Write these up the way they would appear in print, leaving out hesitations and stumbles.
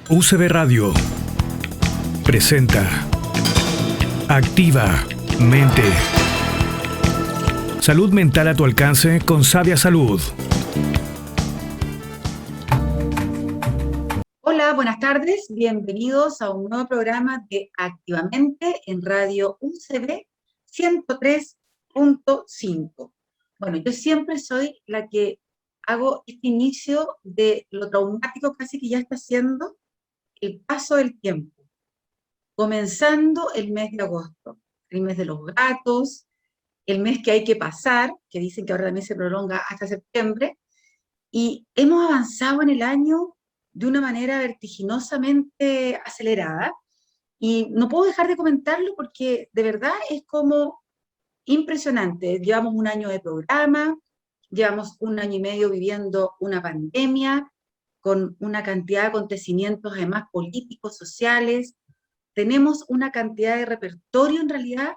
UCB Radio presenta Activa Mente. Salud mental a tu alcance con Sabia Salud. Hola, buenas tardes. Bienvenidos a un nuevo programa de Activamente en Radio UCB 103.5. Bueno, yo siempre soy la que hago este inicio de lo traumático casi que ya está siendo el paso del tiempo, comenzando el mes de agosto, el mes de los gatos, el mes que hay que pasar, que dicen que ahora también se prolonga hasta septiembre, y hemos avanzado en el año de una manera vertiginosamente acelerada, y no puedo dejar de comentarlo porque de verdad es como impresionante. Llevamos un año de programa, llevamos un año y medio viviendo una pandemia, con una cantidad de acontecimientos además políticos, sociales. Tenemos una cantidad de repertorio en realidad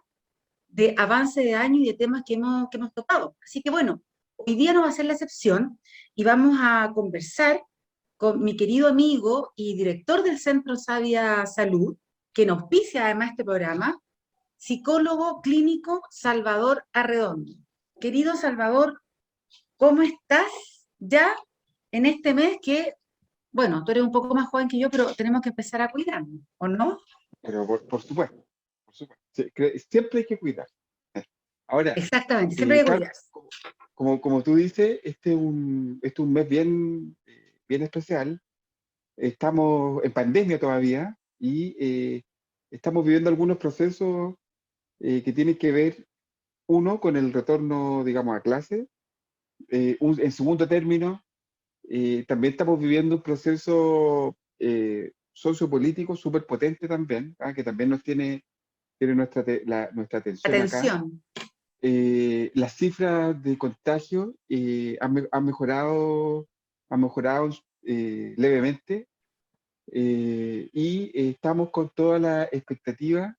de avance de año y de temas que hemos tocado. Así que bueno, hoy día no va a ser la excepción y vamos a conversar con mi querido amigo y director del Centro Sabia Salud, que nos auspicia además este programa, psicólogo clínico Salvador Arredondo. Querido Salvador, ¿cómo estás ya en este mes que, bueno, tú eres un poco más joven que yo, pero tenemos que empezar a cuidarnos, ¿o no? Pero por supuesto, por supuesto. Sí, siempre hay que cuidar. Ahora, Exactamente, siempre hay que claro, cuidarse. como tú dices, este es un mes bien especial. Estamos en pandemia todavía y estamos viviendo algunos procesos que tienen que ver, uno, con el retorno, digamos, a clase. En segundo término, también estamos viviendo un proceso sociopolítico súper potente también, que también tiene nuestra atención acá. Atención. Las cifras de contagio han mejorado levemente, y estamos con toda la expectativa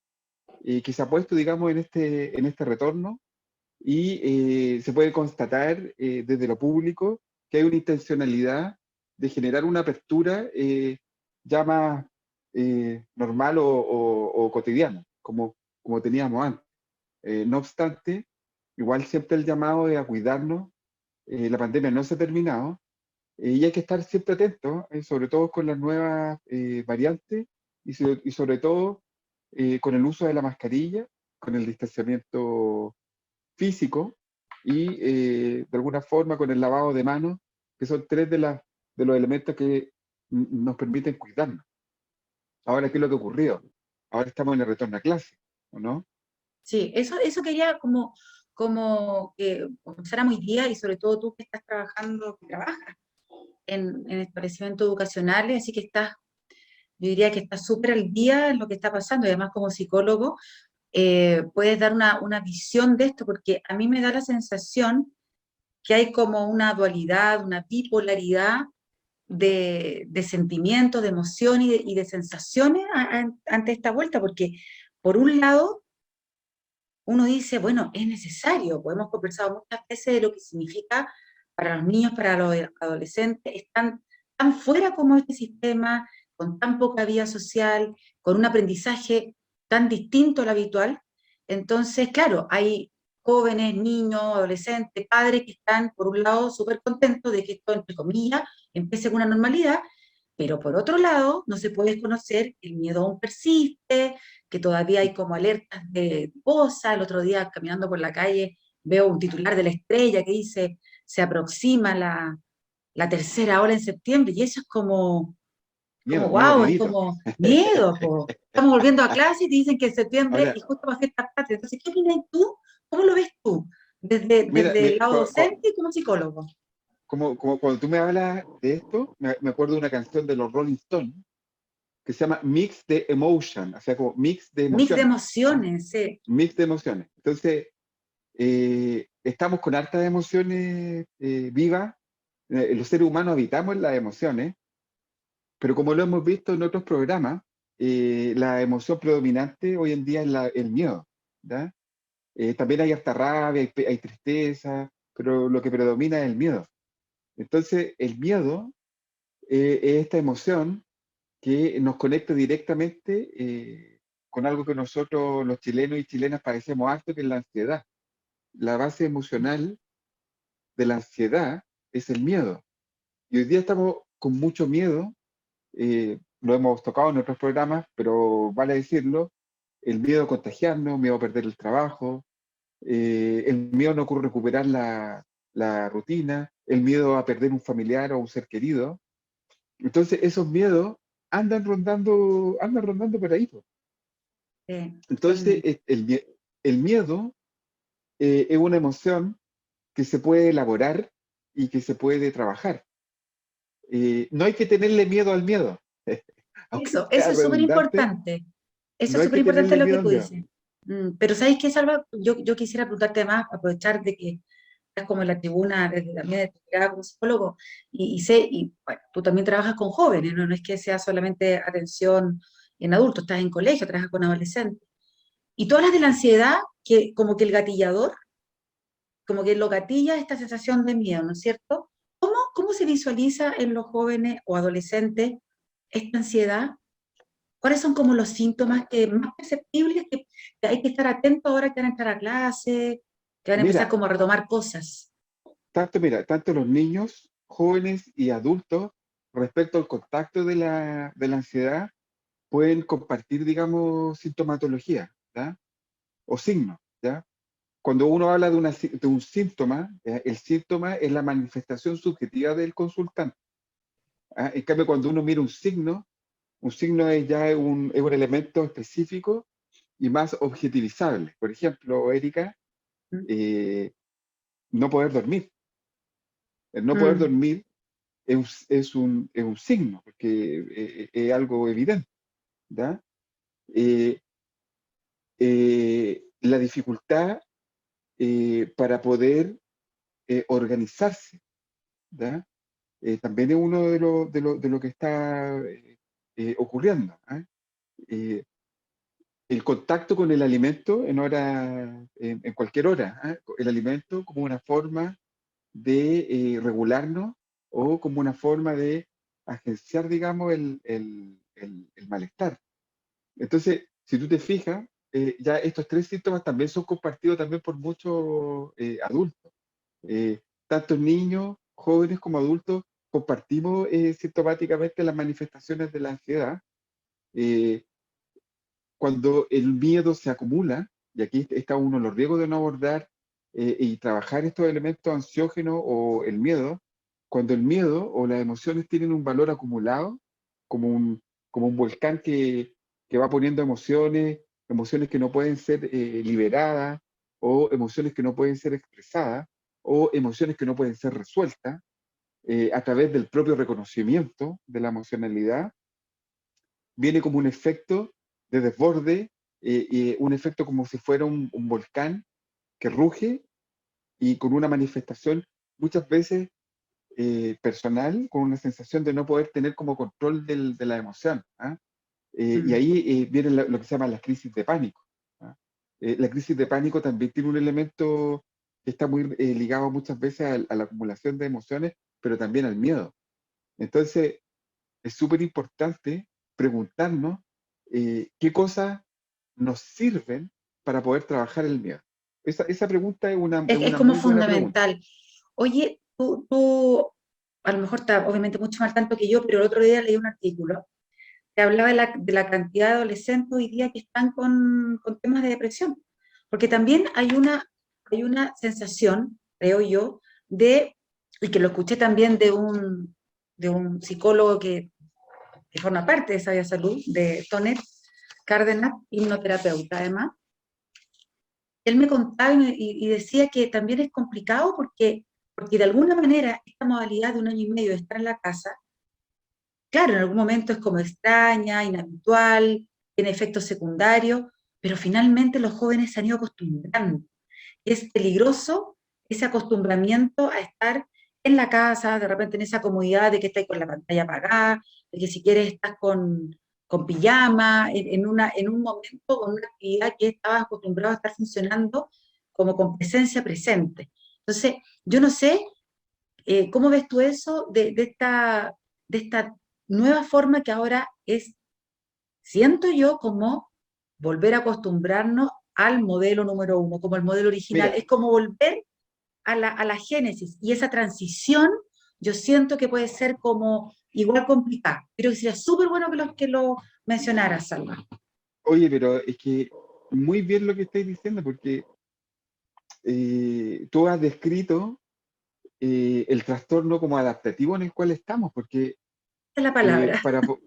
que se ha puesto, digamos, en este retorno, y se puede constatar desde lo público que hay una intencionalidad de generar una apertura ya más normal o cotidiana, como teníamos antes. No obstante, igual siempre el llamado es a cuidarnos. La pandemia no se ha terminado, y hay que estar siempre atentos, sobre todo con las nuevas variantes, y sobre todo con el uso de la mascarilla, con el distanciamiento físico y de alguna forma con el lavado de manos, que son tres de los elementos que nos permiten cuidarnos. Ahora, ¿qué es lo que ocurrió? Ahora estamos en el retorno a clase, ¿o no? Sí, eso quería como que conversáramos hoy día y sobre todo tú que estás trabajando, que trabajas en establecimientos educacionales, así que yo diría que estás súper al día en lo que está pasando y además como psicólogo puedes dar una visión de esto, porque a mí me da la sensación que hay como una dualidad, una bipolaridad de sentimientos, de emoción y de sensaciones ante esta vuelta, porque por un lado uno dice, bueno, es necesario, pues hemos conversado muchas veces de lo que significa para los niños, para los adolescentes, están tan fuera como este sistema, con tan poca vida social, con un aprendizaje tan distinto al habitual. Entonces, claro, hay jóvenes, niños, adolescentes, padres que están, por un lado, súper contentos de que esto, entre comillas, empiece con una normalidad, pero por otro lado, no se puede desconocer que el miedo aún persiste, que todavía hay como alertas de cosas. El otro día, caminando por la calle, veo un titular de La Estrella que dice, se aproxima la tercera ola en septiembre, y eso es como Miedo, wow, es miedito. como miedo, po. Estamos volviendo a clase y te dicen que en septiembre, Ahora, y justo va a ser esta parte. Entonces, ¿qué opinas tú? ¿Cómo lo ves tú? Desde, mira, desde el lado docente y como psicólogo. como cuando tú me hablas de esto, me acuerdo de una canción de los Rolling Stones que se llama Mix de Emotion, o sea, como mix de Mix de emociones. ¿Ah? emociones, sí. Mix de emociones. Entonces, estamos con hartas emociones vivas. Los seres humanos habitamos las emociones, pero como lo hemos visto en otros programas, la emoción predominante hoy en día es el miedo. ¿Ya? También hay hasta rabia, hay tristeza, pero lo que predomina es el miedo. Entonces, el miedo es esta emoción que nos conecta directamente con algo que nosotros los chilenos y chilenas padecemos harto, que es la ansiedad. La base emocional de la ansiedad es el miedo. Y hoy día estamos con mucho miedo, lo hemos tocado en otros programas, pero vale decirlo, el miedo a contagiarnos, miedo a perder el trabajo, el miedo a no recuperar la rutina, el miedo a perder un familiar o un ser querido. Entonces esos miedos andan rondando por ahí, po. Entonces Totalmente. el miedo es una emoción que se puede elaborar y que se puede trabajar. No hay que tenerle miedo al miedo, aunque Eso sea es súper redundante, importante. Eso no es hay súper que importante tenerle lo que miedo al tú miedo. dices. Pero ¿sabes qué, Salva? Yo quisiera preguntarte además, aprovechar de que estás como en la tribuna desde también de tu mirada como psicólogo, y sé, y bueno, tú también trabajas con jóvenes, ¿no? No es que sea solamente atención en adultos, estás en colegio, trabajas con adolescentes. Y tú hablas de la ansiedad, que como que el gatillador, como que lo gatilla esta sensación de miedo, ¿no es cierto? ¿Cómo se visualiza en los jóvenes o adolescentes esta ansiedad? ¿Cuáles son como los síntomas que más perceptibles que hay que estar atento ahora que van a entrar a clase, que van a empezar Mira, como a retomar cosas? tanto los niños, jóvenes y adultos, respecto al contacto de la ansiedad, pueden compartir, digamos, sintomatología, ¿ya? O signos, ¿ya? Cuando uno habla de un síntoma, el síntoma es la manifestación subjetiva del consultante. ¿Ah? En cambio, cuando uno mira un signo es ya es un elemento específico y más objetivizable. Por ejemplo, Erika, Mm, eh, no poder dormir. El no poder mm, dormir es un signo, porque es algo evidente, ¿ya? Eh, la dificultad para poder organizarse, ¿ya? También es uno de lo que está ocurriendo. ¿Ah? Eh, el contacto con el alimento en cualquier hora, ¿ah? El alimento como una forma de regularnos o como una forma de agenciar, digamos, el malestar. Entonces, si tú te fijas, ya estos tres síntomas también son compartidos también por muchos adultos. Tanto niños, jóvenes como adultos compartimos sintomáticamente las manifestaciones de la ansiedad. Eh, Cuando el miedo se acumula, y aquí está uno de los riesgos de no abordar y trabajar estos elementos ansiógenos o el miedo, cuando el miedo o las emociones tienen un valor acumulado, como como un volcán que va poniendo emociones, emociones que no pueden ser liberadas, o emociones que no pueden ser expresadas, o emociones que no pueden ser resueltas a través del propio reconocimiento de la emocionalidad, viene como un efecto de desborde, y un efecto como si fuera un volcán que ruge y con una manifestación muchas veces personal, con una sensación de no poder tener como control de la emoción. ¿Ah? Y mm. ahí viene lo que se llama la crisis de pánico. ¿Ah? La crisis de pánico también tiene un elemento que está muy ligado muchas veces a la acumulación de emociones, pero también al miedo. Entonces, es súper importante preguntarnos qué cosas nos sirven para poder trabajar el miedo. Esa pregunta es Es una como muy buena pregunta. fundamental. Oye, tú a lo mejor estás obviamente mucho más al tanto que yo, pero el otro día leí un artículo que hablaba de la cantidad de adolescentes hoy día que están con temas de depresión. Porque también hay una sensación, creo yo, y que lo escuché también de un psicólogo que forma parte de Sabia Salud, de Tonet Cárdenas, hipnoterapeuta además. Él me contaba y decía que también es complicado porque de alguna manera esta modalidad de un año y medio de estar en la casa, claro, en algún momento es como extraña, inhabitual, tiene efectos secundarios, pero finalmente los jóvenes se han ido acostumbrando. Es peligroso ese acostumbramiento a estar en la casa, de repente en esa comodidad de que estás con la pantalla apagada, de que si quieres estás con pijama, en un momento con una actividad que estabas acostumbrado a estar funcionando como con presencia presente. Entonces, yo no sé, ¿cómo ves tú eso de esta nueva forma que ahora es, siento yo, como volver a acostumbrarnos al modelo número uno, como el modelo original. Mira, Es como volver a la génesis. Y esa transición, yo siento que puede ser como igual complicada. Pero sería súper bueno que lo mencionaras, Salva. oye, pero es que muy bien lo que estáis diciendo, porque tú has descrito el trastorno como adaptativo en el cual estamos, porque Esa es la eh, palabra. para, po-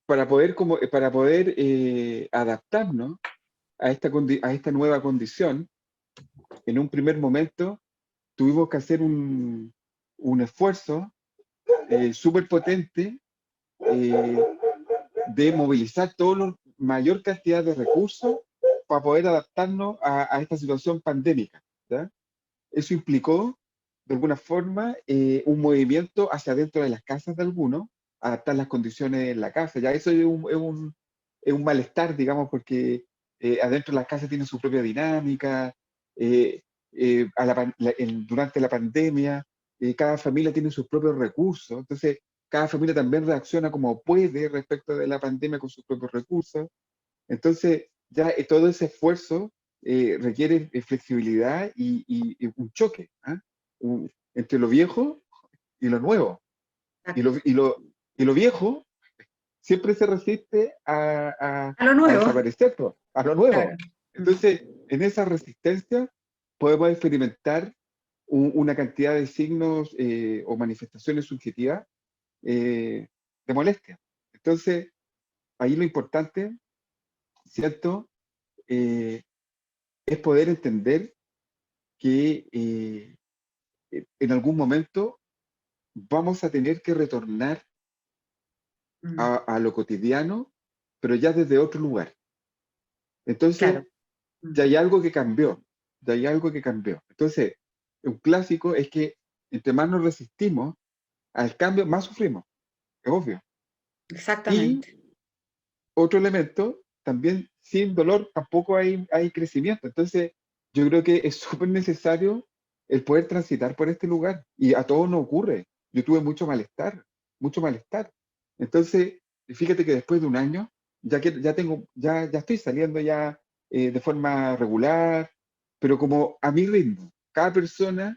para poder adaptarnos a esta nueva condición, en un primer momento tuvimos que hacer un esfuerzo súper potente eh, de movilizar toda la mayor cantidad de recursos para poder adaptarnos a esta situación pandémica. ¿Ya? Eso implicó, de alguna forma, un movimiento hacia adentro de las casas de algunos, adaptar las condiciones en la casa. Ya eso es un malestar, digamos, porque adentro de las casas tienen su propia dinámica. eh, Durante la pandemia, cada familia tiene sus propios recursos. Entonces, cada familia también reacciona como puede respecto de la pandemia con sus propios recursos. Entonces, ya todo ese esfuerzo requiere flexibilidad y un choque, ¿ah? Entre lo viejo y lo nuevo. Y lo, y lo, y lo viejo siempre se resiste A lo a nuevo, desaparecer, pues, a lo claro. nuevo. Entonces, en esa resistencia podemos experimentar una cantidad de signos o manifestaciones subjetivas de molestia. Entonces, ahí lo importante, ¿cierto? Eh, es poder entender que en algún momento vamos a tener que retornar Mm, a lo cotidiano, pero ya desde otro lugar. claro. Entonces, Mm. ya hay algo que cambió, ya hay algo que cambió. Entonces, un clásico es que entre más nos resistimos al cambio, más sufrimos, es obvio. Y Exactamente. otro elemento, también sin dolor tampoco hay crecimiento. Entonces, yo creo que es súper necesario el poder transitar por este lugar. Y a todos nos ocurre. Yo tuve mucho malestar, mucho malestar. Entonces, fíjate que después de un año, ya estoy saliendo ya de forma regular, pero como a mi ritmo. Cada persona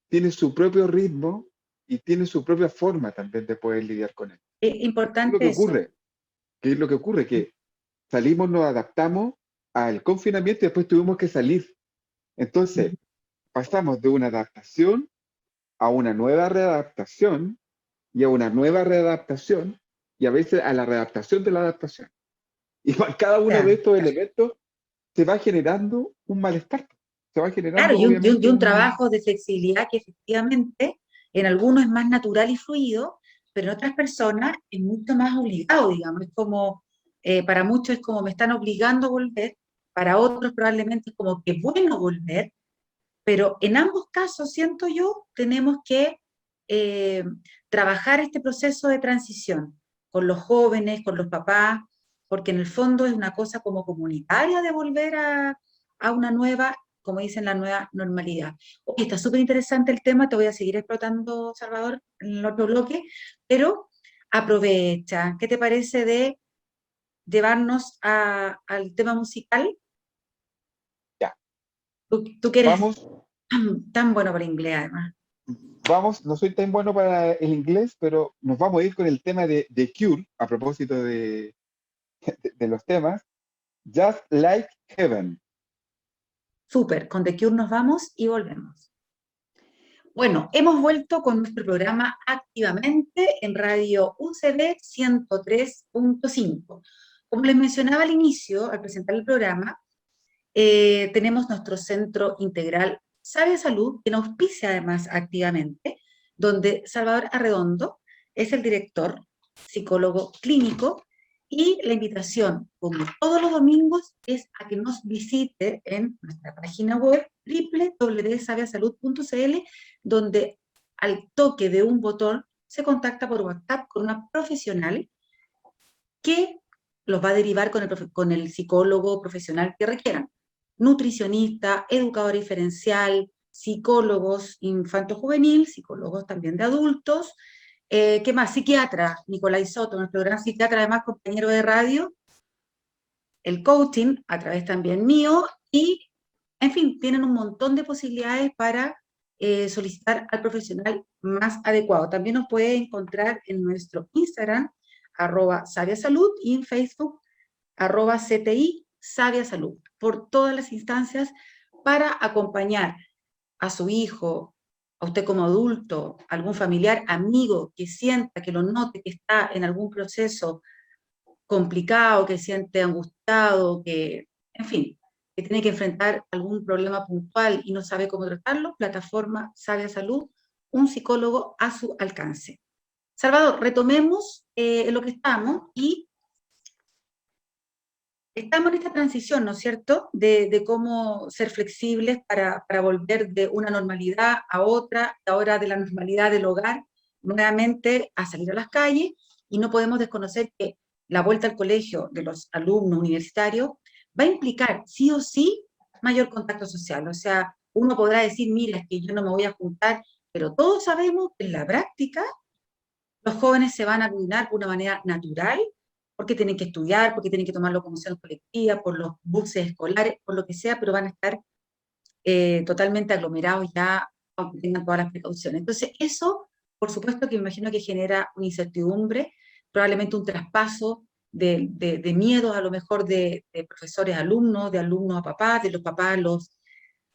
tiene su propio ritmo y tiene su propia forma también de poder lidiar con él. Es ¿Qué es lo que importante eso. ocurre? ¿Qué es lo que ocurre? Que salimos, nos adaptamos al confinamiento y después tuvimos que salir. Entonces, Mm. pasamos de una adaptación a una nueva readaptación y a una nueva readaptación y a veces a la readaptación de la adaptación. Y para cada uno de Claro. estos elementos se va generando un malestar. Se va Claro, generando y obviamente un un... trabajo de flexibilidad que efectivamente en algunos es más natural y fluido, pero en otras personas es mucho más obligado, digamos. Es como, para muchos es como me están obligando a volver, para otros probablemente es como que es bueno volver, pero en ambos casos, siento yo, tenemos que eh, trabajar este proceso de transición con los jóvenes, con los papás, porque en el fondo es una cosa como comunitaria de volver a una nueva, como dicen, la nueva normalidad. Oye, está súper interesante el tema, te voy a seguir explotando, Salvador, en el otro bloque, pero aprovecha. ¿Qué te parece de llevarnos al tema musical? Ya, Tú que eres vamos, tan bueno para inglés, además. vamos, no soy tan bueno para el inglés, pero nos vamos a ir con el tema de Cure, a propósito de los temas, Just Like Heaven. Súper, con The Cure nos vamos y volvemos. Bueno, hemos vuelto con nuestro programa activamente en Radio UCB 103.5. Como les mencionaba al inicio, al presentar el programa, tenemos nuestro centro integral Sabia Salud, que nos auspicia además activamente, donde Salvador Arredondo es el director, psicólogo clínico, y la invitación, como todos los domingos, es a que nos visite en nuestra página web www.sabiasalud.cl, donde al toque de un botón se contacta por WhatsApp con una profesional que los va a derivar con el psicólogo profesional que requieran. Nutricionista, educador diferencial, psicólogos infanto-juvenil, psicólogos también de adultos, ¿Qué más? Psiquiatra, Nicolás Soto, nuestro gran psiquiatra, además compañero de radio, el coaching a través también mío, y en fin, tienen un montón de posibilidades para solicitar al profesional más adecuado. También nos puede encontrar en nuestro Instagram, @sabiasalud, y en Facebook, @CTI Sabia Salud, por todas las instancias para acompañar a su hijo, a usted como adulto, algún familiar, amigo que sienta, que lo note, que está en algún proceso complicado, que siente angustiado, que, en fin, que tiene que enfrentar algún problema puntual y no sabe cómo tratarlo, plataforma Sabia Salud, un psicólogo a su alcance. Salvador, retomemos en lo que estamos y estamos en esta transición, ¿no es cierto?, de cómo ser flexibles para volver de una normalidad a otra, ahora de la normalidad del hogar, nuevamente a salir a las calles, y no podemos desconocer que la vuelta al colegio de los alumnos universitarios va a implicar sí o sí mayor contacto social. O sea, uno podrá decir, mira, es que yo no me voy a juntar, pero todos sabemos que en la práctica los jóvenes se van a coordinar de una manera natural, porque tienen que estudiar, porque tienen que tomar locomoción colectiva, por los buses escolares, por lo que sea, pero van a estar totalmente aglomerados ya, aunque tengan todas las precauciones. Entonces, eso, por supuesto que me imagino que genera una incertidumbre, probablemente un traspaso de miedos a lo mejor de profesores a alumnos, de alumnos a papás, de los papás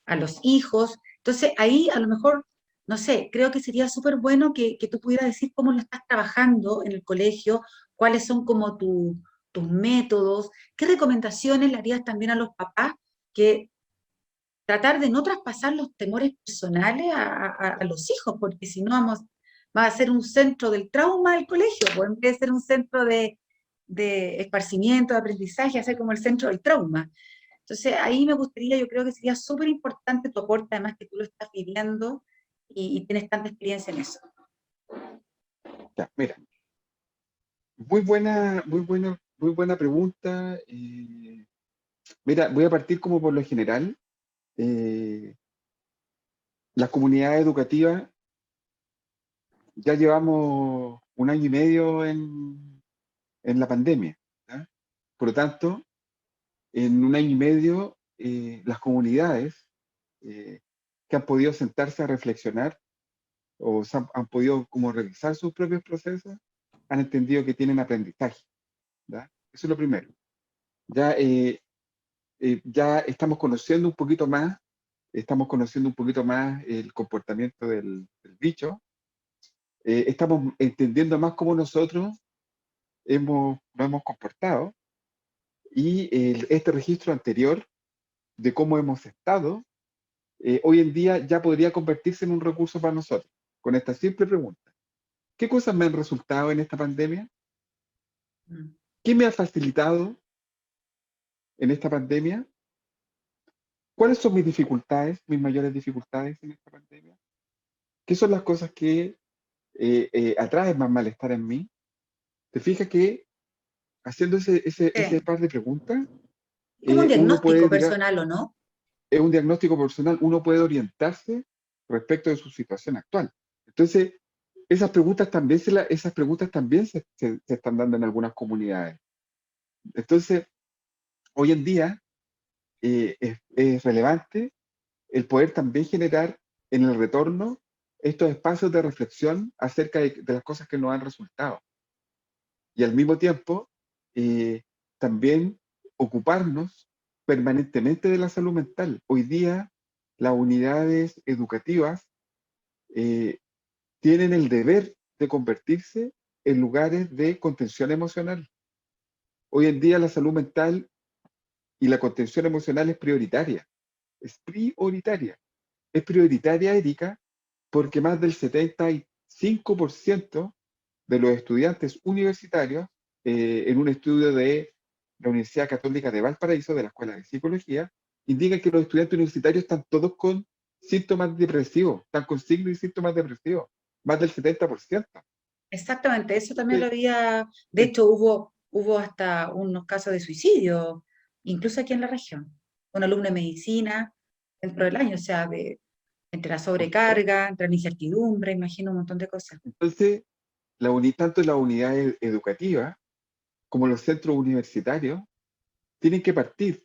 a los hijos. Entonces, ahí a lo mejor, no sé, creo que sería súper bueno que tú pudieras decir cómo lo estás trabajando en el colegio, cuáles son como tus métodos, qué recomendaciones le harías también a los papás, que tratar de no traspasar los temores personales a los hijos, porque si no va a ser un centro del trauma del colegio, o en vez de ser un centro de esparcimiento, de aprendizaje, a ser como el centro del trauma. Entonces, ahí me gustaría, yo creo que sería súper importante tu aporte, además que tú lo estás viviendo y tienes tanta experiencia en eso. Ya, mira, muy buena pregunta. Mira, voy a partir como por lo general. Eh, las comunidades educativas ya llevamos un año y medio en la pandemia, ¿ya? Por lo tanto, en un año y medio, las comunidades eh, que han podido sentarse a reflexionar o han podido como revisar sus propios procesos, han entendido que tienen aprendizaje, ¿ya? Eso es lo primero. Ya estamos conociendo un poquito más el comportamiento del bicho. Estamos entendiendo más cómo nosotros nos hemos comportado, y este registro anterior de cómo hemos estado, hoy en día ya podría convertirse en un recurso para nosotros, con esta simple pregunta. ¿Qué cosas me han resultado en esta pandemia? Mm. ¿Qué me ha facilitado en esta pandemia? ¿Cuáles son mis dificultades, mis mayores dificultades en esta pandemia? ¿Qué son las cosas que atraen más malestar en mí? ¿Te fijas que haciendo ese Sí. par de preguntas, Es como un uno diagnóstico puede llegar, personal, ¿o no? es un diagnóstico personal, uno puede orientarse respecto de su situación actual? Entonces, esas preguntas también se están dando en algunas comunidades. Entonces, hoy en día es relevante el poder también generar en el retorno estos espacios de reflexión acerca de las cosas que nos han resultado. Y al mismo tiempo, también ocuparnos permanentemente de la salud mental. Hoy día, las unidades educativas eh, tienen el deber de convertirse en lugares de contención emocional. Hoy en día la salud mental y la contención emocional es prioritaria. Es prioritaria. Es prioritaria, Erika, porque más del 75% de los estudiantes universitarios, en un estudio de la Universidad Católica de Valparaíso, de la Escuela de Psicología, indican que los estudiantes universitarios están todos con síntomas depresivos, están con signos y síntomas depresivos, más del 70%. Exactamente, eso también lo Entonces, había, de hecho hubo hasta unos casos de suicidio, incluso aquí en la región, un alumno de medicina dentro del año, o sea, entre la por supuesto. sobrecarga, entre la incertidumbre, imagino un montón de cosas. Entonces, tanto la unidad educativa como los centros universitarios tienen que partir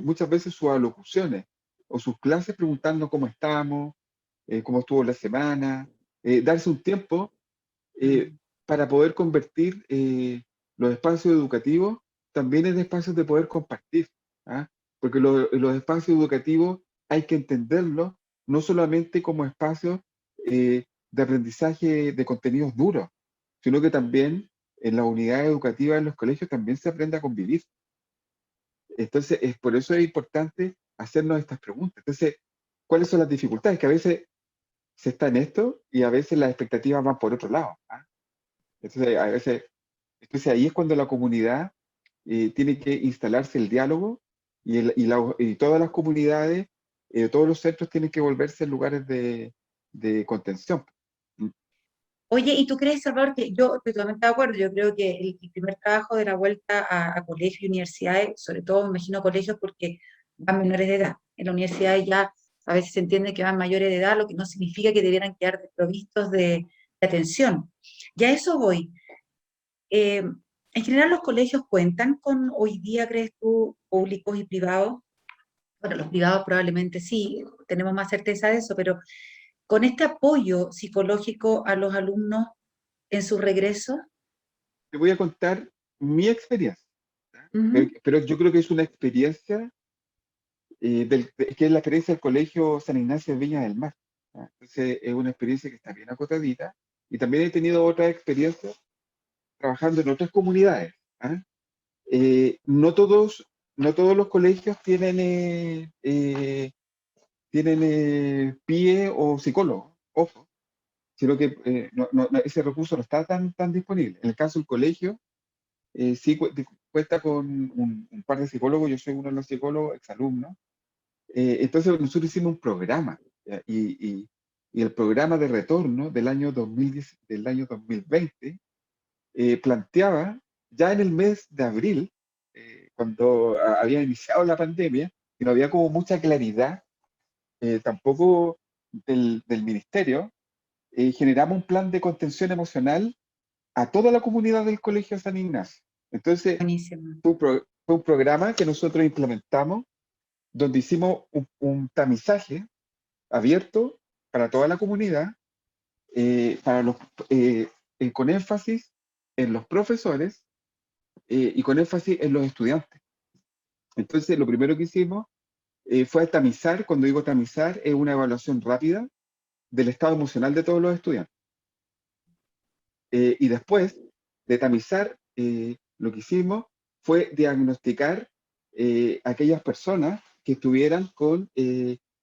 muchas veces sus alocuciones o sus clases preguntando cómo estamos, cómo estuvo la semana, darse un tiempo eh, para poder convertir los espacios educativos también en espacios de poder compartir, ¿ah? Porque los espacios educativos hay que entenderlos no solamente como espacios de aprendizaje de contenidos duros, sino que también en las unidades educativas en los colegios también se aprende a convivir. Entonces, por eso es importante hacernos estas preguntas. Entonces, ¿cuáles son las dificultades? Que a veces se está en esto y a veces las expectativas van por otro lado, ¿ah? Entonces, a veces, entonces ahí es cuando la comunidad tiene que instalarse el diálogo y todas las comunidades, todos los centros tienen que volverse lugares de contención. Mm. Oye, ¿y tú crees, Salvador, que yo estoy totalmente de acuerdo? Yo creo que el primer trabajo de la vuelta a colegios y universidades, sobre todo me imagino colegios porque van menores de edad. En la universidad ya a veces se entiende que van mayores de edad, lo que no significa que debieran quedar desprovistos de atención. Ya a eso voy. En general, los colegios cuentan con, hoy día, ¿crees tú, públicos y privados? Bueno, los privados probablemente sí, tenemos más certeza de eso, pero con este apoyo psicológico a los alumnos en su regreso. Te voy a contar mi experiencia, ¿ya? Pero, Ujú. pero yo creo que es una experiencia que es la experiencia del Colegio San Ignacio de Viña del Mar, ¿ya? Entonces es una experiencia que está bien acotadita y también he tenido otras experiencias trabajando en otras comunidades, ¿ah? No todos los colegios tienen PIE o psicólogo, ojo, sino que ese recurso no está tan disponible. En el caso del colegio, sí cuenta con un par de psicólogos, yo soy uno de los psicólogos, exalumnos. Entonces nosotros hicimos un programa, ¿ya? Y el programa de retorno del año 2010, del año 2020 planteaba ya en el mes de abril, cuando había iniciado la pandemia, y no había como mucha claridad tampoco del ministerio, generamos un plan de contención emocional a toda la comunidad del Colegio San Ignacio. Entonces, Buenísimo. fue un programa que nosotros implementamos donde hicimos un tamizaje abierto para toda la comunidad, para eh, con énfasis en los profesores y con énfasis en los estudiantes. Entonces, lo primero que hicimos fue tamizar. Cuando digo tamizar, es una evaluación rápida del estado emocional de todos los estudiantes. Y después de tamizar, lo que hicimos fue diagnosticar aquellas personas que estuvieran con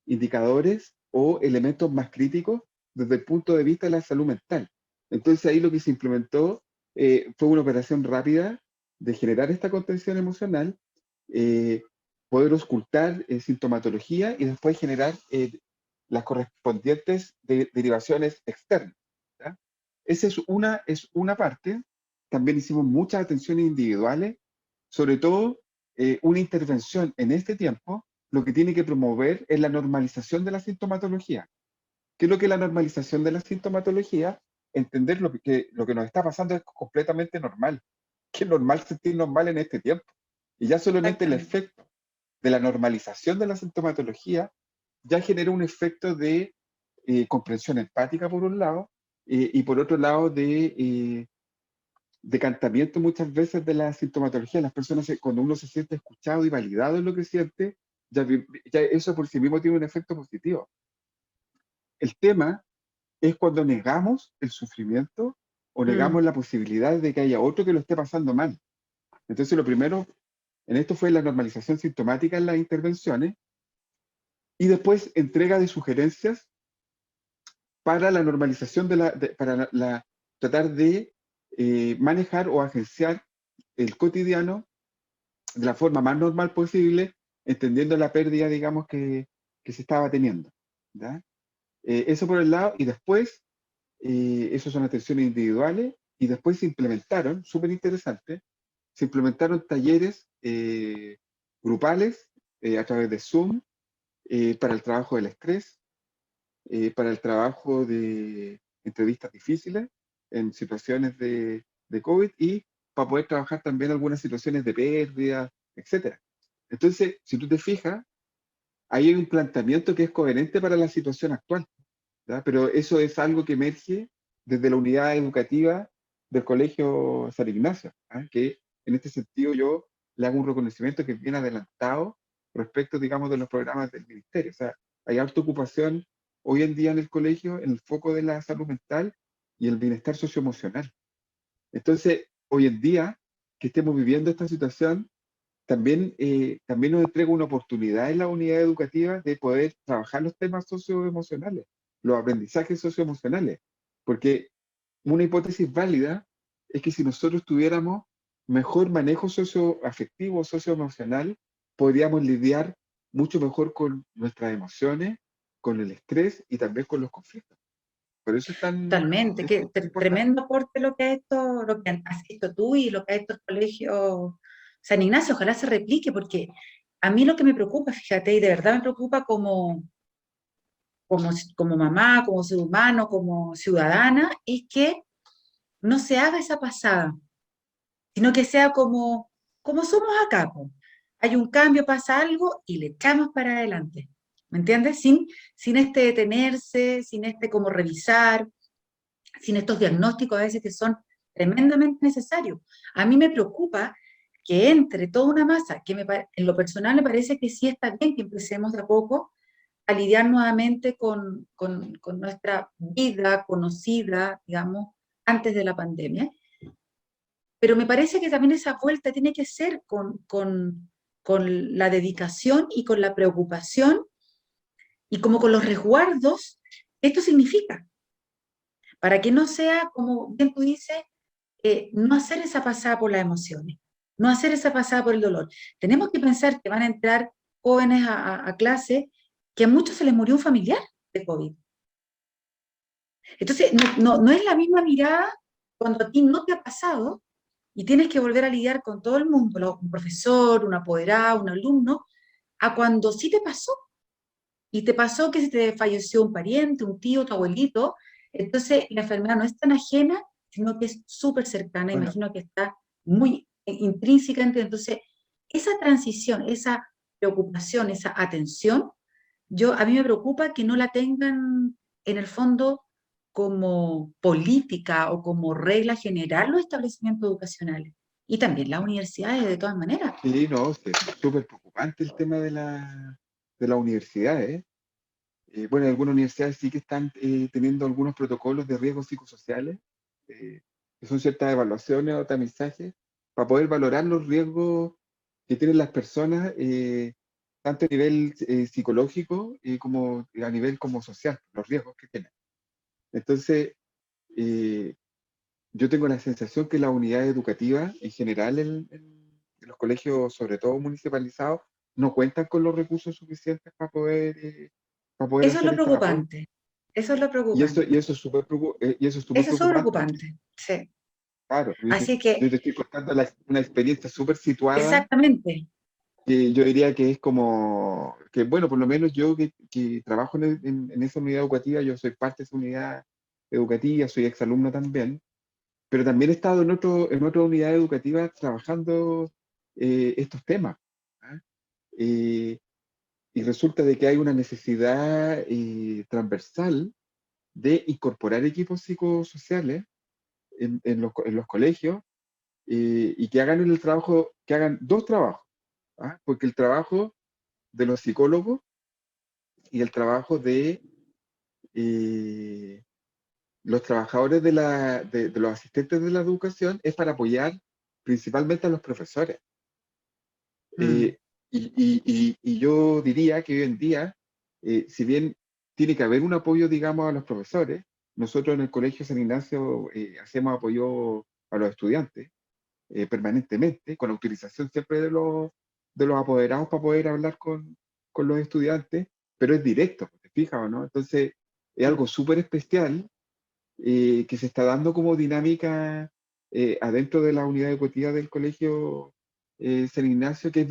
indicadores o elementos más críticos desde el punto de vista de la salud mental. Entonces ahí lo que se implementó fue una operación rápida de generar esta contención emocional, eh, poder ocultar sintomatología y después generar las correspondientes derivaciones externas, ¿ya? Esa es una parte. También hicimos muchas atenciones individuales, sobre todo una intervención en este tiempo, lo que tiene que promover es la normalización de la sintomatología. ¿Qué es lo que es la normalización de la sintomatología? Entender lo que nos está pasando es completamente normal, que es normal sentirnos mal en este tiempo. Y ya solamente el Exactamente. efecto de la normalización de la sintomatología ya genera un efecto de comprensión empática por un lado, y por otro lado de decantamiento muchas veces de la sintomatología. Las personas, cuando uno se siente escuchado y validado en lo que siente, ya eso por sí mismo tiene un efecto positivo. El tema es cuando negamos el sufrimiento o negamos Mm. la posibilidad de que haya otro que lo esté pasando mal. Entonces, lo primero en esto fue la normalización sintomática en las intervenciones y después entrega de sugerencias para la normalización para tratar de manejar o agenciar el cotidiano de la forma más normal posible, entendiendo la pérdida, digamos, que se estaba teniendo, ¿ya? Eso por el lado, y después, eso son atenciones individuales, y después se implementaron, súper interesante, se implementaron talleres grupales a través de Zoom para el trabajo del estrés, para el trabajo de entrevistas difíciles, en situaciones de COVID y para poder trabajar también algunas situaciones de pérdida, etcétera. Entonces, si tú te fijas, ahí hay un planteamiento que es coherente para la situación actual, ¿ya? Pero eso es algo que emerge desde la unidad educativa del Colegio San Ignacio, ¿ah? Que en este sentido yo le hago un reconocimiento que es bien adelantado respecto, digamos, de los programas del ministerio. O sea, hay alta ocupación hoy en día en el colegio en el foco de la salud mental y el bienestar socioemocional. Entonces, hoy en día que estemos viviendo esta situación, también nos entrega una oportunidad en la unidad educativa de poder trabajar los temas socioemocionales, los aprendizajes socioemocionales, porque una hipótesis válida es que si nosotros tuviéramos mejor manejo socioafectivo, socioemocional, podríamos lidiar mucho mejor con nuestras emociones, con el estrés y también con los conflictos. Por eso Totalmente, es qué importante. tremendo aporte lo que has hecho tú y lo que ha hecho el Colegio San Ignacio. Ojalá se replique, porque a mí lo que me preocupa, fíjate, y de verdad me preocupa como mamá, como ser humano, como ciudadana, es que no se haga esa pasada, sino que sea como somos acá, po. Hay un cambio, pasa algo y le echamos para adelante. ¿Me entiendes? Sin este detenerse, sin este como revisar, sin estos diagnósticos a veces que son tremendamente necesarios. A mí me preocupa que entre toda una masa, en lo personal me parece que sí está bien que empecemos de a poco a lidiar nuevamente con nuestra vida conocida, digamos, antes de la pandemia, pero me parece que también esa vuelta tiene que ser con la dedicación y con la preocupación y como con los resguardos que esto significa, para que no sea, como bien tú dices, no hacer esa pasada por las emociones, no hacer esa pasada por el dolor. Tenemos que pensar que van a entrar jóvenes a clase que a muchos se les murió un familiar de COVID. Entonces, no es la misma mirada cuando a ti no te ha pasado y tienes que volver a lidiar con todo el mundo, un profesor, un apoderado, un alumno, a cuando sí te pasó. Y te pasó que se te falleció un pariente, un tío, tu abuelito. Entonces, la enfermedad no es tan ajena, sino que es súper cercana. Bueno, Imagino que está muy intrínseca. Entonces, esa transición, esa preocupación, esa atención, a mí me preocupa que no la tengan en el fondo como política o como regla general los establecimientos educacionales y también las universidades de todas maneras. sí, no, sí, es súper preocupante el tema de la universidad, ¿eh? Bueno, algunas universidades sí que están teniendo algunos protocolos de riesgos psicosociales, eh, que son ciertas evaluaciones o tamizajes, para poder valorar los riesgos que tienen las personas, tanto a nivel psicológico como a nivel como social, los riesgos que tienen. Entonces, eh, yo tengo la sensación que las unidades educativas en general en los colegios, sobre todo municipalizados, no cuentan con los recursos suficientes para poder Eso es hacer lo este apoyo. preocupante. Eso es lo Y preocupante. eso es y eso es súper Eso es súper preocupante. preocupante. Sí. Claro, Así que, yo te estoy contando una experiencia súper situada exactamente. que yo diría que es como, que bueno, por lo menos yo que trabajo en esa unidad educativa, yo soy parte de esa unidad educativa, soy exalumno también, pero también he estado en otra unidad educativa trabajando estos temas. ¿Ah? Eh, y resulta de que hay una necesidad transversal de incorporar equipos psicosociales en los colegios y que hagan el trabajo, que hagan dos trabajos, ¿ah? Porque el trabajo de los psicólogos y el trabajo de los trabajadores de los asistentes de la educación es para apoyar principalmente a los profesores. Mm. Eh, y yo diría que hoy en día, si bien tiene que haber un apoyo, digamos, a los profesores, nosotros en el Colegio San Ignacio hacemos apoyo a los estudiantes permanentemente, con autorización siempre de los apoderados para poder hablar con los estudiantes, pero es directo, ¿te fijas o no? Entonces, es algo súper especial que se está dando como dinámica adentro de la unidad educativa del Colegio San Ignacio, que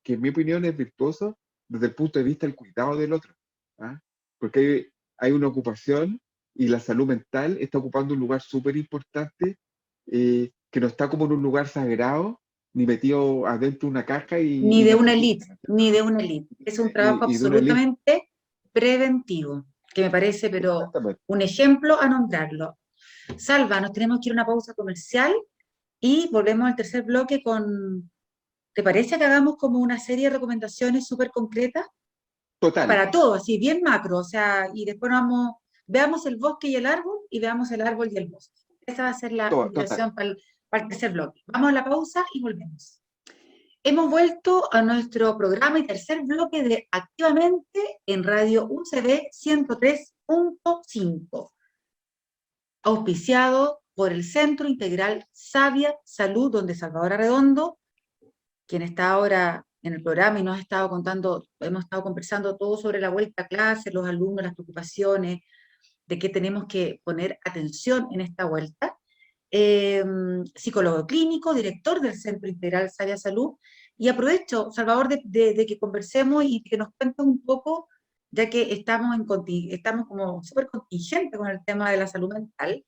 en mi opinión es virtuoso desde el punto de vista del cuidado del otro. ¿Ah? Porque hay una ocupación y la salud mental está ocupando un lugar súper importante, que no está como en un lugar sagrado, ni metido adentro de una caja Ni y de no una existe, élite, ¿me entiendes? ni de una élite. Es un trabajo Y de una elite, absolutamente preventivo, que me parece, pero exactamente. un ejemplo a nombrarlo. Salva, nos tenemos que ir a una pausa comercial y volvemos al tercer bloque con, ¿te parece que hagamos como una serie de recomendaciones súper concretas? Total, Para todo, así, bien macro, o sea, y después vamos, veamos el bosque y el árbol, y veamos el árbol y el bosque. Esa va a ser la total. invitación para el tercer bloque. Vamos a la pausa y volvemos. Hemos vuelto a nuestro programa y tercer bloque de Activamente en Radio UCB 103.5, auspiciado por el Centro Integral Sabia Salud, donde Salvador Arredondo, quien está ahora en el programa y nos ha estado contando, hemos estado conversando todo sobre la vuelta a clase, los alumnos, las preocupaciones, de qué tenemos que poner atención en esta vuelta. Psicólogo clínico, director del Centro Integral Sabia Salud, y aprovecho, Salvador, de que conversemos y que nos cuentes un poco, ya que estamos como súper contingentes con el tema de la salud mental,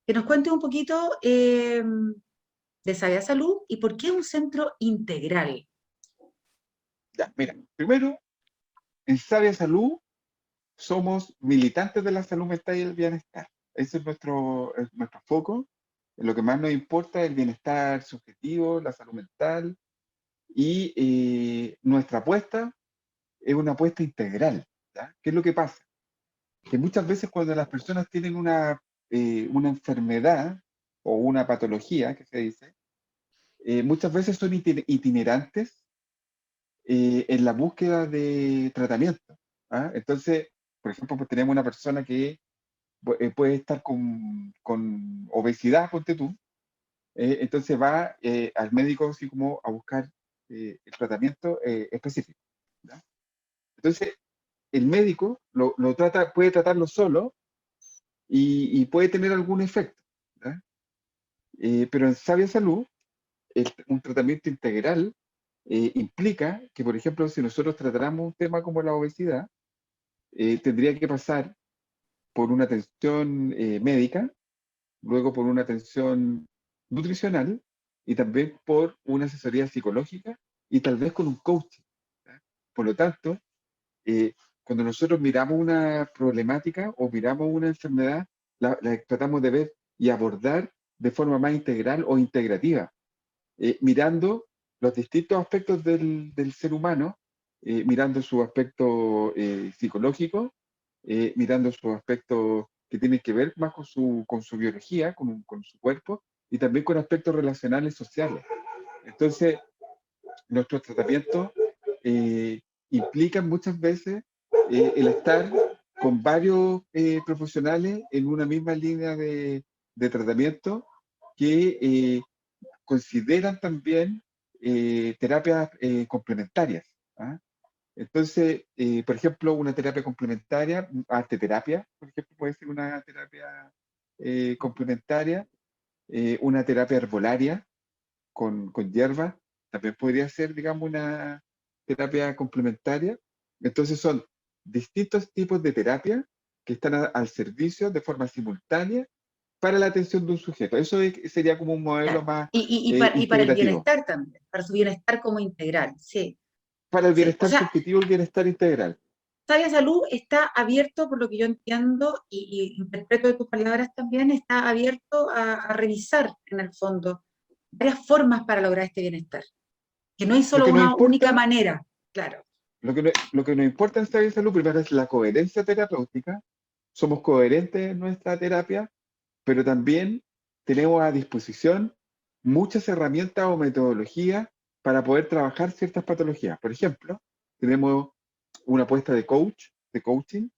que nos cuentes un poquito de Sabia Salud y por qué un centro integral. Ya, mira, primero, en Sabia Salud somos militantes de la salud mental y el bienestar. Ese es nuestro foco. Lo que más nos importa es el bienestar subjetivo, la salud mental y nuestra apuesta es una apuesta integral. ¿Ya? ¿Qué es lo que pasa? Que muchas veces cuando las personas tienen una enfermedad o una patología, que se dice, muchas veces son itinerantes en la búsqueda de tratamiento. ¿Ah? Entonces, por ejemplo, pues tenemos una persona que puede estar con obesidad, ponte tú, entonces va al médico así como a buscar el tratamiento específico. ¿Ya? Entonces, el médico lo trata, puede tratarlo solo y puede tener algún efecto. ¿Ya? Pero en Sabia Salud, un tratamiento integral implica que, por ejemplo, si nosotros tratáramos un tema como la obesidad, tendría que pasar por una atención médica, luego por una atención nutricional y también por una asesoría psicológica y tal vez con un coaching. ¿Ya? Por lo tanto, eh, cuando nosotros miramos una problemática o miramos una enfermedad, la tratamos de ver y abordar de forma más integral o integrativa, mirando los distintos aspectos del ser humano, mirando su aspecto psicológico, mirando sus aspectos que tienen que ver más con su biología, con su cuerpo, y también con aspectos relacionales sociales. Entonces, nuestros tratamientos eh, implican muchas veces el estar con varios profesionales en una misma línea de tratamiento que consideran también terapias complementarias. ¿Ah? Entonces, por ejemplo, una terapia complementaria, arte terapia, por ejemplo, puede ser una terapia complementaria, una terapia herbolaria con hierbas, también podría ser, digamos, una terapia complementaria. Entonces, son distintos tipos de terapia que están al servicio de forma simultánea para la atención de un sujeto. Eso sería como un modelo Claro. más Y para el integrativo. bienestar también, para su bienestar como integral, sí, Para el sí. O bienestar sea, subjetivo y el bienestar integral. Sabia Salud está abierto, por lo que yo entiendo y interpreto de tus palabras también, está abierto a revisar en el fondo varias formas para lograr este bienestar, que no hay Lo solo que nos una única importa, manera, claro. lo que nos importa en Sabia Salud primero es la coherencia terapéutica. Somos coherentes en nuestra terapia, pero también tenemos a disposición muchas herramientas o metodologías para poder trabajar ciertas patologías. Por ejemplo, tenemos una apuesta de coaching,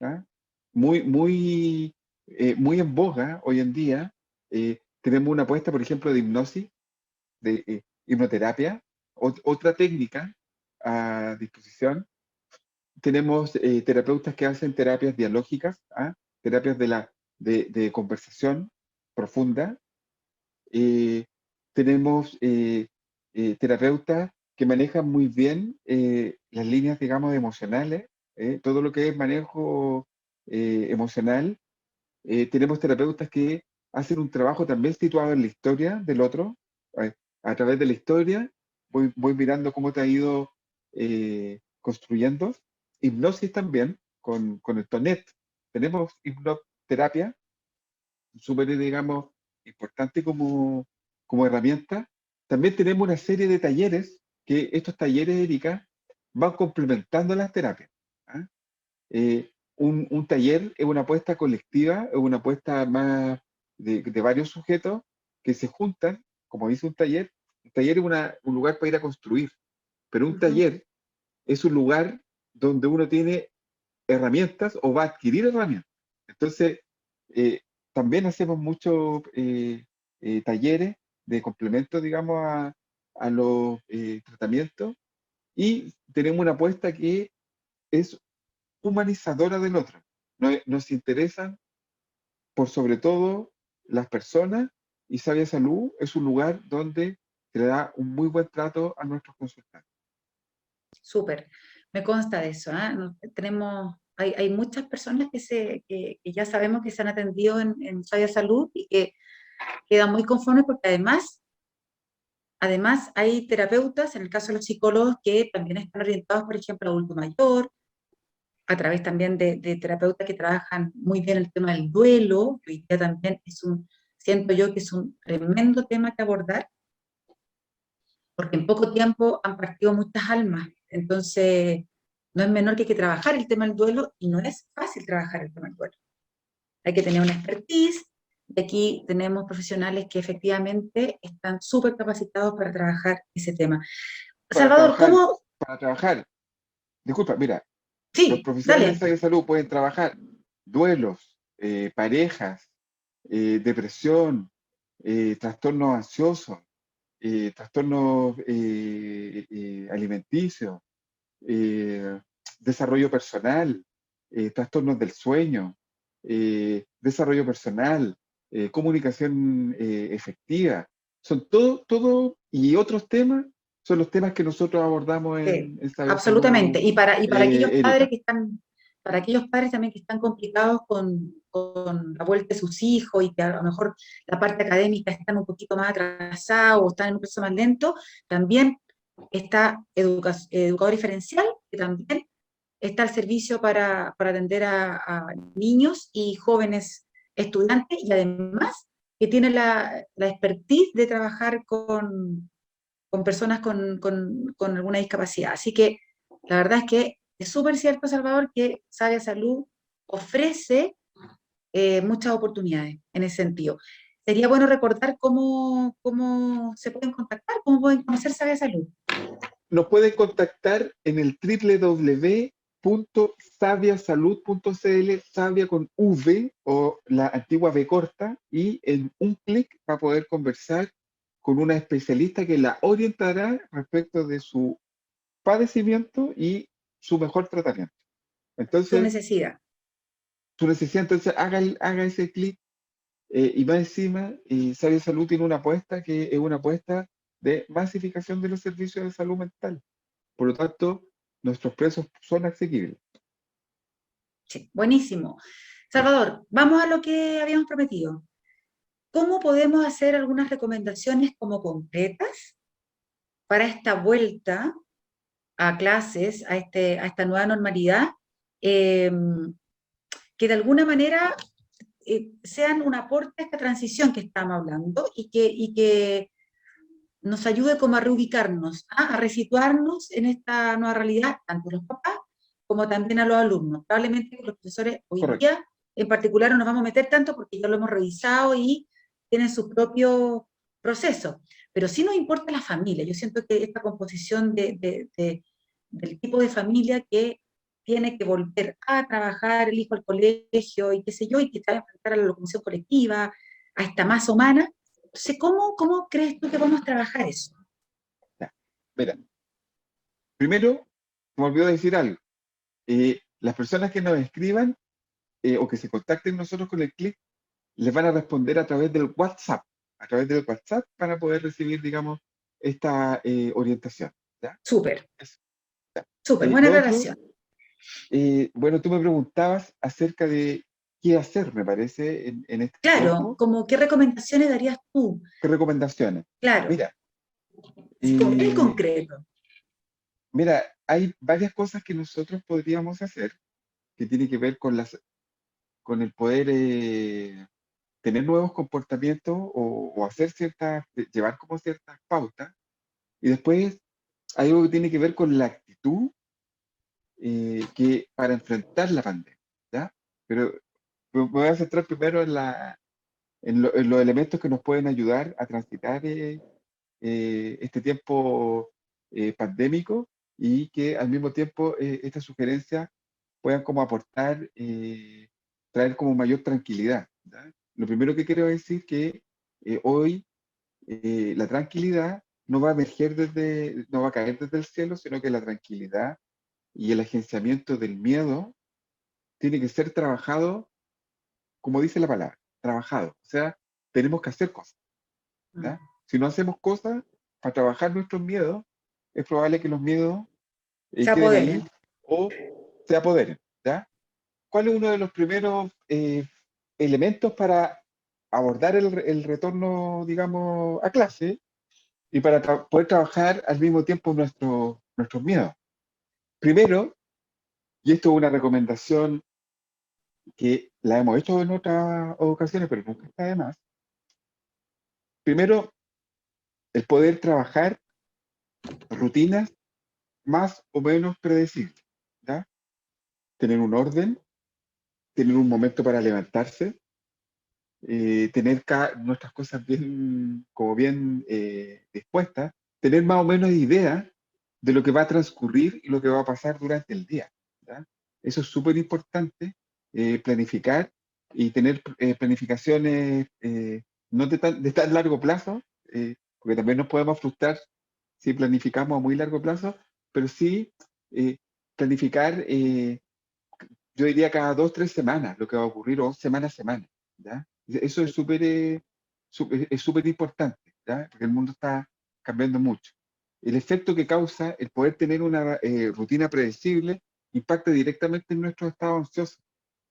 ¿ya? Muy en boga hoy en día. Tenemos una apuesta, por ejemplo, de hipnosis, de hipnoterapia, otra técnica a disposición. Tenemos terapeutas que hacen terapias dialógicas, ¿ah? Terapias de conversación profunda. Eh, tenemos terapeutas que manejan muy bien las líneas, digamos, emocionales, todo lo que es manejo emocional Tenemos terapeutas que hacen un trabajo también situado en la historia del otro. A través de la historia voy mirando cómo te ha ido construyendo. Hipnosis también, con el Tonet. Tenemos hipnoterapia, súper, digamos, importante como herramienta. También tenemos una serie de talleres, que estos talleres, Erika, van complementando las terapias. ¿Ah? Un taller es una apuesta colectiva, es una apuesta más de varios sujetos que se juntan, como dice un taller es un lugar para ir a construir, pero un Ujú. taller es un lugar donde uno tiene herramientas o va a adquirir herramientas. Entonces, eh, también hacemos muchos talleres de complemento, digamos, a los tratamientos, y tenemos una apuesta que es humanizadora del otro. Nos interesan por sobre todo las personas, y Sabia Salud es un lugar donde se le da un muy buen trato a nuestros consultantes. Súper, me consta de eso. Hay muchas personas que ya sabemos que se han atendido en Saya Salud y que quedan muy conformes porque además hay terapeutas, en el caso de los psicólogos, que también están orientados, por ejemplo, a adulto mayor, a través también de terapeutas que trabajan muy bien el tema del duelo, que hoy día también siento yo que es un tremendo tema que abordar, porque en poco tiempo han partido muchas almas. Entonces, no es menor que hay que trabajar el tema del duelo y no es fácil trabajar el tema del duelo. Hay que tener una expertise y aquí tenemos profesionales que efectivamente están súper capacitados para trabajar ese tema. Para Salvador, trabajar, ¿cómo? para trabajar, disculpa, mira, los Sí, profesionales de dale. Sabia Salud pueden trabajar duelos, parejas, depresión, trastornos ansiosos, trastornos alimenticios, eh, desarrollo personal, trastornos del sueño, desarrollo personal, comunicación efectiva. Son todo, y otros temas, son los temas que nosotros abordamos en Sabia Absolutamente. Salud, Y para aquellos padres Erika. que están, para aquellos padres también que están complicados con la vuelta de sus hijos y que a lo mejor la parte académica están un poquito más atrasados o están en un proceso más lento, también está educador diferencial, que también está al servicio para atender a niños y jóvenes estudiantes y además que tiene la expertise de trabajar con personas con alguna discapacidad. Así que la verdad es que es súper cierto, Salvador, que Sabia Salud ofrece muchas oportunidades en ese sentido. Sería bueno recordar cómo se pueden contactar, cómo pueden conocer Sabia Salud. Nos pueden contactar en el www.sabiasalud.cl, Sabia con V o la antigua V corta, y en un clic va a poder conversar con una especialista que la orientará respecto de su padecimiento y su mejor tratamiento. Su Entonces, necesidad. su necesidad, entonces haga ese clic, y más encima, Sabia Salud tiene una apuesta que es una apuesta de masificación de los servicios de salud mental. Por lo tanto, nuestros precios son asequibles. Sí, buenísimo. Salvador, vamos a lo que habíamos prometido. ¿Cómo podemos hacer algunas recomendaciones como concretas para esta vuelta a clases, a esta nueva normalidad, eh, que de alguna manera sean un aporte a esta transición que estamos hablando y que nos ayude como a reubicarnos, a resituarnos en esta nueva realidad, tanto los papás como también a los alumnos? Probablemente los profesores hoy Correcto. día en particular no nos vamos a meter tanto porque ya lo hemos revisado y tienen sus propios procesos, pero sí nos importa la familia. Yo siento que esta composición del tipo de familia que tiene que volver a trabajar el hijo al colegio y qué sé yo, y que se va a enfrentar a la locomoción colectiva, a esta masa humana. Entonces, ¿cómo crees tú que vamos a trabajar eso? Ya. Mira, primero, me olvidó decir algo. Las personas que nos escriban, o que se contacten nosotros con el clic, les van a responder a través del WhatsApp. A través del WhatsApp van a poder recibir, digamos, esta orientación. ¿Ya? Súper, Eso. súper, buena Lo otro, relación. bueno, tú me preguntabas acerca de qué hacer, me parece, en este Claro, tiempo. como qué recomendaciones darías tú, ¿Qué recomendaciones? claro, Mira, así como bien eh, concreto. mira, hay varias cosas que nosotros podríamos hacer que tiene que ver con el poder tener nuevos comportamientos o hacer llevar como ciertas pautas. Y después hay algo que tiene que ver con la actitud que para enfrentar la pandemia, ¿ya? Pero me voy a centrar primero en los elementos que nos pueden ayudar a transitar este tiempo pandémico y que al mismo tiempo estas sugerencias puedan como aportar, traer como mayor tranquilidad, ¿ya? Lo primero que quiero decir que hoy la tranquilidad no va a no va a caer desde el cielo, sino que la tranquilidad y el agenciamiento del miedo tiene que ser trabajado, como dice la palabra, trabajado. O sea, tenemos que hacer cosas, Mm. ¿ya? Si no hacemos cosas para trabajar nuestros miedos, es probable que los miedos Se queden ahí apoderen. o se apoderen, ¿ya? ¿Cuál es uno de los primeros elementos para abordar el retorno, digamos, a clase y para poder trabajar al mismo tiempo nuestros miedos? Primero, y esto es una recomendación que la hemos hecho en otras ocasiones, pero nunca está de más. Primero, el poder trabajar rutinas más o menos predecibles, ¿ya? Tener un orden, tener un momento para levantarse, tener nuestras cosas bien, como bien dispuestas, tener más o menos idea de lo que va a transcurrir y lo que va a pasar durante el día, ¿ya? Eso es súper importante, planificar y tener planificaciones no de tan largo plazo, porque también nos podemos frustrar si planificamos a muy largo plazo, pero sí eh, planificar, yo diría cada 2, 3 semanas lo que va a ocurrir, o semana a semana, ¿ya? Eso es es súper importante, ¿ya? Porque el mundo está cambiando mucho. El efecto que causa el poder tener una rutina predecible impacta directamente en nuestro estado ansioso,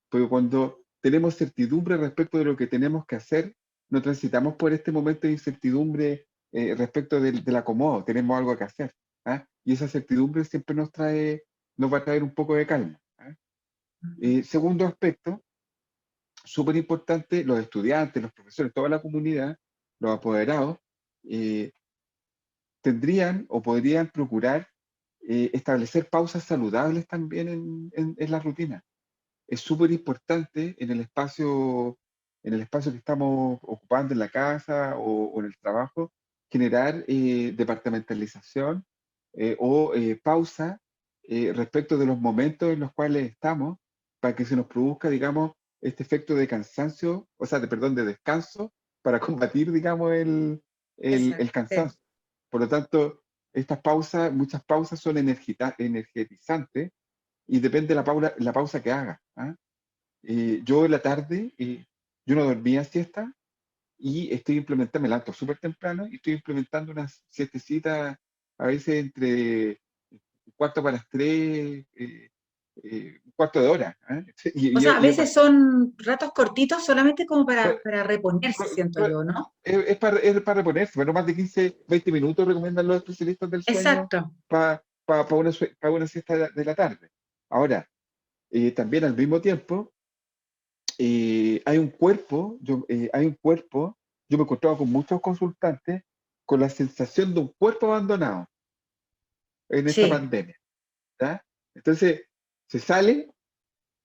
porque cuando tenemos certidumbre respecto de lo que tenemos que hacer, no transitamos por este momento de incertidumbre respecto del acomodo, tenemos algo que hacer, ¿ah? Y esa certidumbre siempre nos va a traer un poco de calma, ¿ah? Segundo aspecto, súper importante, los estudiantes, los profesores, toda la comunidad, los apoderados, eh, tendrían o podrían procurar establecer pausas saludables también en la rutina. Es súper importante en el espacio que estamos ocupando en la casa o en el trabajo, generar departamentalización o pausa respecto de los momentos en los cuales estamos para que se nos produzca, digamos, este efecto de cansancio, o sea, perdón, de descanso para combatir, digamos, el Exacto. Sí. cansancio. Por lo tanto, muchas pausas son energetizantes y depende de la pausa que haga, ¿ah? Yo en la tarde, yo no dormía siesta y estoy implementando, me levanto súper temprano y estoy implementando unas siestecitas a veces entre un cuarto para las 3, un cuarto de hora, ¿ah? O sea, a Y es veces bastante. son ratos cortitos solamente como Re- para reponerse, siento re- yo, ¿no? es para reponerse, pero no más de 15, 20 minutos recomiendan los especialistas del sueño Exacto. para una siesta de la tarde. Ahora, también al mismo tiempo, hay un cuerpo, yo me he encontrado con muchos consultantes con la sensación de un cuerpo abandonado en esta Sí. pandemia, ¿ya? Entonces, se sale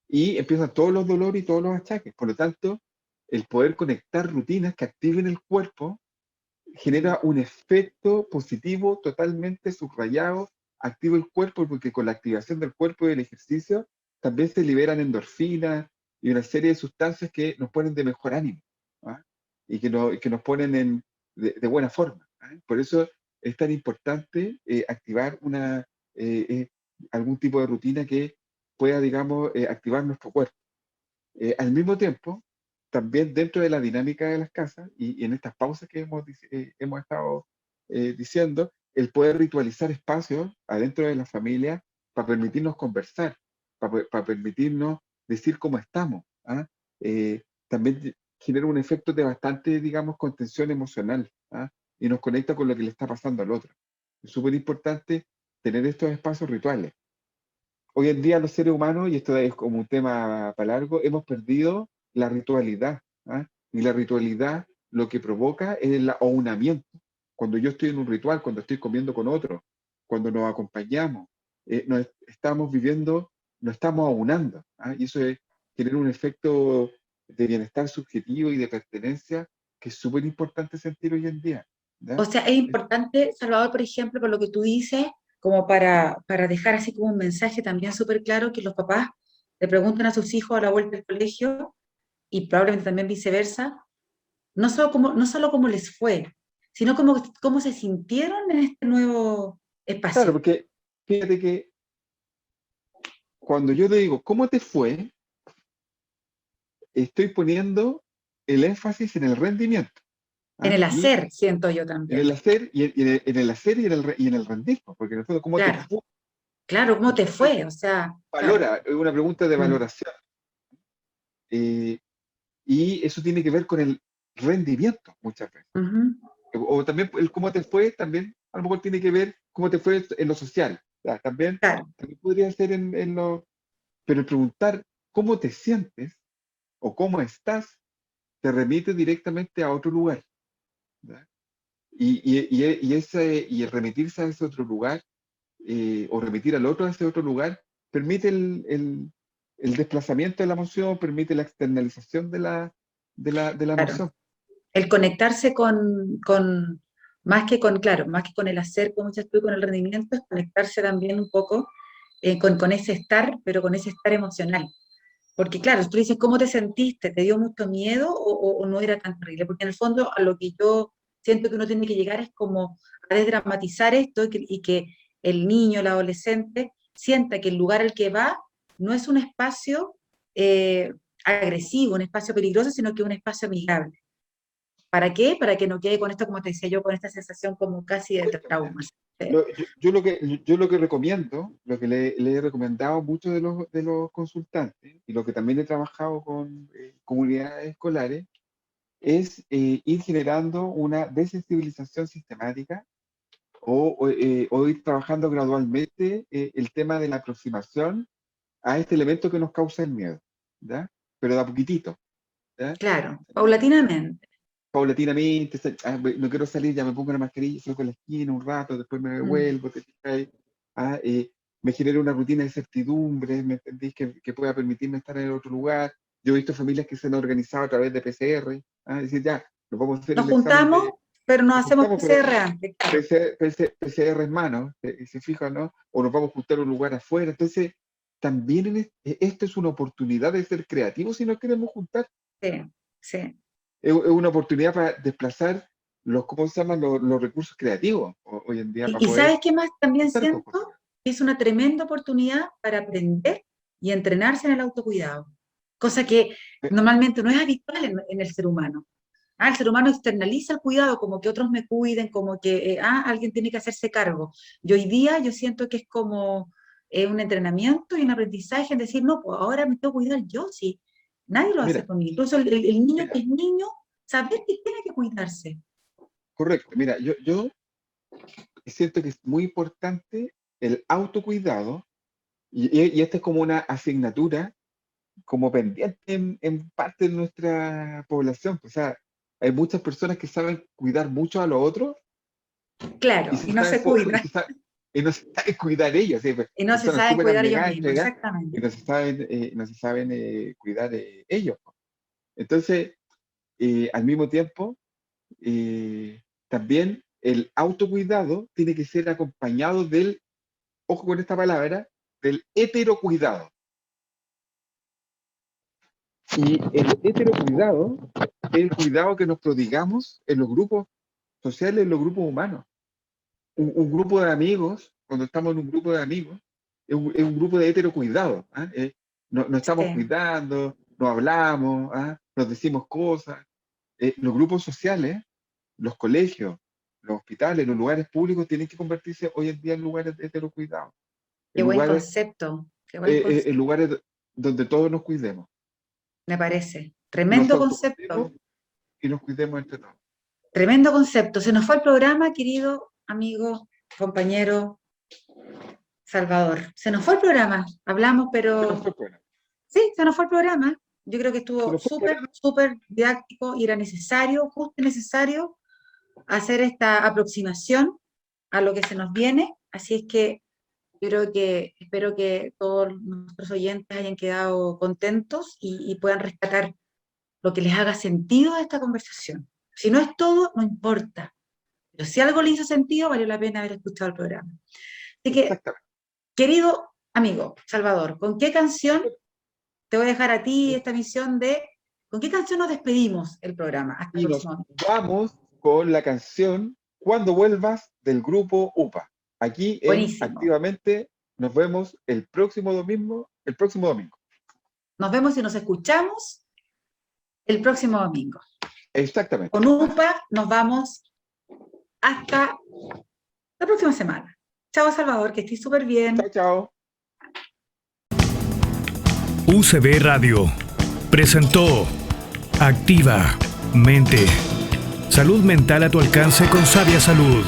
y empiezan todos los dolores y todos los achaques. Por lo tanto, el poder conectar rutinas que activen el cuerpo genera un efecto positivo totalmente subrayado, activa el cuerpo, porque con la activación del cuerpo y el ejercicio también se liberan endorfinas y una serie de sustancias que nos ponen de mejor ánimo, ¿ah? Y que nos ponen de buena forma, ¿ah? Por eso es tan importante activar eh, eh, algún tipo de rutina que pueda, digamos, activar nuestro cuerpo. Al mismo tiempo, también dentro de la dinámica de las casas y en estas pausas que hemos estado diciendo, el poder ritualizar espacios adentro de la familia para permitirnos conversar, para permitirnos decir cómo estamos, ¿ah? también genera un efecto de bastante, digamos, contención emocional, ¿ah? Y nos conecta con lo que le está pasando al otro. Es súper importante tener estos espacios rituales. Hoy en día los seres humanos, y esto es como un tema para largo, hemos perdido la ritualidad, ¿ah? Y la ritualidad lo que provoca es el aunamiento. Cuando yo estoy en un ritual, cuando estoy comiendo con otro, cuando nos acompañamos, nos estamos viviendo, nos estamos aunando, ¿ah? Y eso tiene un efecto de bienestar subjetivo y de pertenencia que es súper importante sentir hoy en día, O ¿ya? sea, es importante, Salvador, por ejemplo, por lo que tú dices, como para dejar así como un mensaje también súper claro, que los papás le preguntan a sus hijos a la vuelta del colegio, y probablemente también viceversa, no solo cómo les fue, sino cómo se sintieron en este nuevo Claro, espacio. porque fíjate que cuando yo te digo, ¿cómo te fue? Estoy poniendo el énfasis en el rendimiento, En ¿ah? el Y hacer, siento yo en el también. hacer en el hacer y en el rendismo, porque en el fondo, ¿cómo te Claro, fue? claro, ¿cómo te Muchas fue? veces O sea, claro. valora, es una pregunta de Mm, valoración. eh, y eso tiene que ver con el rendimiento muchas veces. ujú, O también el cómo te fue, también a lo mejor tiene que ver cómo te fue en lo social. ¿Ya? claro, También podría ser en lo... Pero el preguntar cómo te sientes o cómo estás te remite directamente a otro lugar. ¿Ya? Y el remitirse a ese otro lugar, o remitir al otro a ese otro lugar, permite el desplazamiento de la emoción, permite la externalización de la claro. emoción. El conectarse más que con, claro, más que con el hacer, como dices tú, con el rendimiento, es conectarse también un poco con ese estar, pero con ese estar emocional. Porque claro, tú dices, ¿cómo te sentiste? ¿Te dio mucho miedo o no era tan terrible? Porque en el fondo a lo que yo siento que uno tiene que llegar es como a desdramatizar esto y que el niño, el adolescente, sienta que el lugar al que va no es un espacio agresivo, un espacio peligroso, sino que es un espacio amigable. ¿Para qué? Para que no quede con esto, como te decía yo, con esta sensación como casi de Correcto, mira. trauma. ¿Sí? Yo lo que recomiendo, lo que le he recomendado a muchos de los consultantes, y lo que también he trabajado con comunidades escolares, es ir generando una desensibilización sistemática o ir trabajando gradualmente el tema de la aproximación a este elemento que nos causa el miedo, ¿ya? Pero de a poquitito, ¿ya? Claro, paulatinamente. Paulatinamente, no quiero salir, ya me pongo la mascarilla, salgo a la esquina un rato, después me Mm. devuelvo, ah, eh, me genero una rutina de certidumbre, ¿me entendís? Que pueda permitirme estar en otro lugar. Yo he visto familias que se han organizado a través de PCR, es decir, ya, nos vamos a hacer Nos el examen juntamos, pero nos nos hacemos juntamos, pero PCR antes, claro. PCR en mano, se fijan, ¿no? O nos vamos a juntar a un lugar afuera. Entonces, también esto es una oportunidad de ser creativos si nos queremos juntar. Sí, sí. Es una oportunidad para desplazar ¿cómo se llaman? Los recursos creativos hoy en día para Y poder ¿sabes qué más también hacer estas cosas. siento? Es una tremenda oportunidad para aprender y entrenarse en el autocuidado, cosa que Eh, normalmente no es habitual en el ser humano. El ser humano externaliza el cuidado, como que otros me cuiden, como que alguien tiene que hacerse cargo. Y hoy día yo siento que es como un entrenamiento y un aprendizaje en decir, no, pues ahora me tengo que cuidar yo, sí. Nadie lo hace Mira, por mí. Incluso el niño que mira, es niño, saber que tiene que cuidarse. correcto. Mira, yo siento que es muy importante el autocuidado y esta es como una asignatura como pendiente en parte de nuestra población. O sea, hay muchas personas que saben cuidar mucho a los otros y Claro, se y no saben se poco, cuida. y no se saben cuidar ellos. ¿Sí? Pues, Y no se personas saben súper cuidar ellos abnegadas, mismos, entregadas, y exactamente. no se saben cuidar ellos. Pues. Entonces, al mismo tiempo, también el autocuidado tiene que ser acompañado ojo con esta palabra, del heterocuidado. Y el heterocuidado es el cuidado que nos prodigamos en los grupos sociales, en los grupos humanos. Un grupo de amigos, cuando estamos en un grupo de amigos, es un grupo de heterocuidado. ¿Ah? Nos estamos Sí. cuidando, nos hablamos, ¿ah? Nos decimos cosas. Los grupos sociales, los colegios, los hospitales, los lugares públicos tienen que convertirse hoy en día en lugares de heterocuidado, Qué en buen lugares, concepto, qué buen concepto. en lugares donde todos nos cuidemos. Me parece. Tremendo nos concepto. autocuidemos y nos cuidemos entre todos. Tremendo concepto. Se nos fue el programa, querido amigo, compañero Salvador. Se nos fue el programa. Hablamos, pero... Se nos fue el programa. Sí, se nos fue el programa. Yo creo que Se estuvo nos fue el súper, programa. súper didáctico y era necesario, justo y necesario, hacer esta aproximación a lo que se nos viene. Así es que yo espero que todos nuestros oyentes hayan quedado contentos y puedan rescatar lo que les haga sentido a esta conversación. Si no es todo, no importa. Pero si algo le hizo sentido, valió la pena haber escuchado el programa. Así que, Exactamente. querido amigo Salvador, ¿con qué canción te voy a dejar a ti esta misión con qué canción nos despedimos el programa? Hasta el Y nos próximo. vamos con la canción Cuando vuelvas del grupo UPA. Aquí en Buenísimo. Activamente nos vemos el próximo domingo. Nos vemos y nos escuchamos el próximo domingo. Exactamente. Con UPA nos vamos hasta la próxima semana. Chao, Salvador, que estés súper bien. Chao, chao. UCB Radio presentó Activa Mente. Salud mental a tu alcance con Sabia Salud.